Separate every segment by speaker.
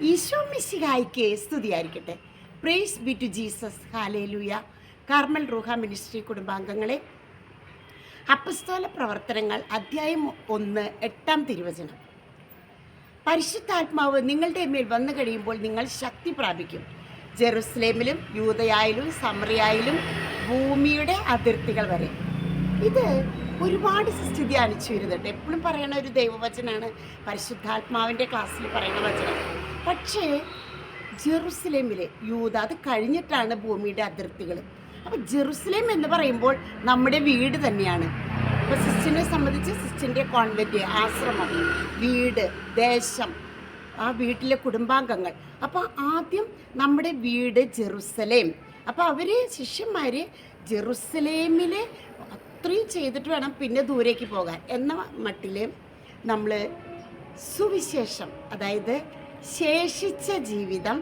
Speaker 1: ഈശോ മിശിഹായ്ക്ക് സ്തുതിയായിരിക്കട്ടെ. Praise be to Jesus. Hallelujah. Carmel Ruha ministry കുടുംബാംഗങ്ങളെ, അപ്പസ്തോല പ്രവർത്തനങ്ങൾ അധ്യായം 1 8 തിരുവചനം. പരിശുദ്ധാത്മാവ് നിങ്ങളുടെ മേൽ വന്നു കഴിയുമ്പോൾ നിങ്ങൾ ശക്തി പ്രാപിക്കും. ജെറുസലേമിലും യൂദയായാലും സമറിയായാലും ഭൂമിയുടെ അതിർത്തികൾ വരെ. ഇത് ഒരുപാട് സിസ്റ്റർ ധ്യാനിച്ചു വരുന്നുണ്ട്. എപ്പോഴും പറയണ ഒരു ദൈവവചനാണ്, പരിശുദ്ധാത്മാവിൻ്റെ ക്ലാസ്സിൽ പറയുന്ന വചനം. പക്ഷേ ജെറുസലേമിലെ യൂദ, അത് കഴിഞ്ഞിട്ടാണ് ഭൂമിയുടെ അതിർത്തികൾ. അപ്പോൾ ജെറുസലേം എന്ന് പറയുമ്പോൾ നമ്മുടെ വീട് തന്നെയാണ്. ഇപ്പോൾ സിസ്റ്റിനെ സംബന്ധിച്ച് സിസ്റ്റിൻ്റെ കോൺവെൻറ്റ്, ആശ്രമം, വീട്, ദേശം, ആ വീട്ടിലെ കുടുംബാംഗങ്ങൾ. അപ്പോൾ ആദ്യം നമ്മുടെ വീട് ജെറുസലേം. അപ്പോൾ അവർ ശിഷ്യന്മാർ ജെറുസലേമിൽ അത്രയും ചെയ്തിട്ട് വേണം പിന്നെ ദൂരേക്ക് പോകാൻ എന്ന മട്ടിൽ നമ്മൾ സുവിശേഷം, അതായത് ശേഷിച്ച ജീവിതം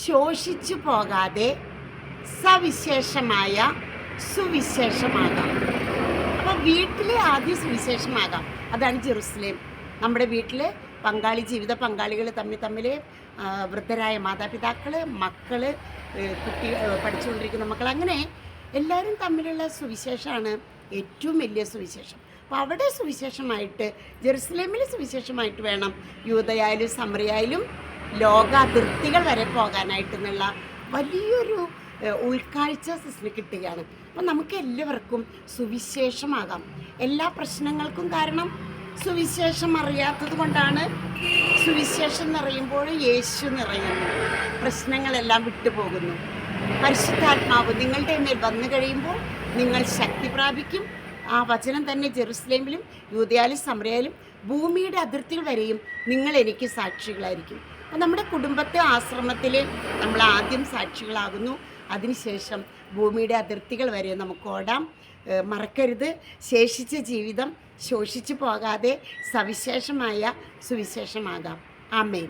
Speaker 1: ശോഷിച്ചു പോകാതെ സവിശേഷമായ സുവിശേഷമാകാം. അപ്പോൾ വീട്ടിൽ ആദ്യം സുവിശേഷമാകാം. അതാണ് ജെറുസലേം. നമ്മുടെ വീട്ടിൽ ജീവിത പങ്കാളികൾ തമ്മിൽ വൃദ്ധരായ മാതാപിതാക്കൾ, മക്കൾ, കുട്ടി, പഠിച്ചുകൊണ്ടിരിക്കുന്ന മക്കൾ, അങ്ങനെ എല്ലാവരും തമ്മിലുള്ള സുവിശേഷമാണ് ഏറ്റവും വലിയ സുവിശേഷം. അപ്പോൾ അവിടെ സുവിശേഷമായിട്ട്, ജെറുസലേമിൽ സുവിശേഷമായിട്ട് വേണം യൂദയായാലും സമറിയായാലും ലോക അതിർത്തികൾ വരെ പോകാനായിട്ടെന്നുള്ള വലിയൊരു ഉൾക്കാഴ്ച സിസ്റ്റിന് കിട്ടുകയാണ്. അപ്പോൾ നമുക്ക് എല്ലാവർക്കും സുവിശേഷമാകാം. എല്ലാ പ്രശ്നങ്ങൾക്കും കാരണം സുവിശേഷം അറിയാത്തത് കൊണ്ടാണ്. സുവിശേഷം നിറയുമ്പോൾ യേശു നിറയുന്നു, പ്രശ്നങ്ങളെല്ലാം വിട്ടുപോകുന്നു. പരിശുദ്ധാത്മാവ് നിങ്ങളുടെ മേൽ വന്നു കഴിയുമ്പോൾ നിങ്ങൾ ശക്തി പ്രാപിക്കും. ആ വചനം തന്നെ ജെറുസലേമിലും യൂദയായാലും സമറിയായാലും ഭൂമിയുടെ അതിർത്തികൾ വരെയും നിങ്ങൾ എനിക്ക് സാക്ഷികളായിരിക്കും. അപ്പോൾ നമ്മുടെ കുടുംബത്തെ, ആശ്രമത്തിൽ നമ്മൾ ആദ്യം സാക്ഷികളാകുന്നു. അതിനുശേഷം ഭൂമിയുടെ അതിർത്തികൾ വരെ നമുക്ക് ഓടാം. മറക്കരുത്, ശേഷിച്ച ജീവിതം ശോഷിച്ചു പോകാതെ സവിശേഷമായ സുവിശേഷമാകാം. ആമേൻ.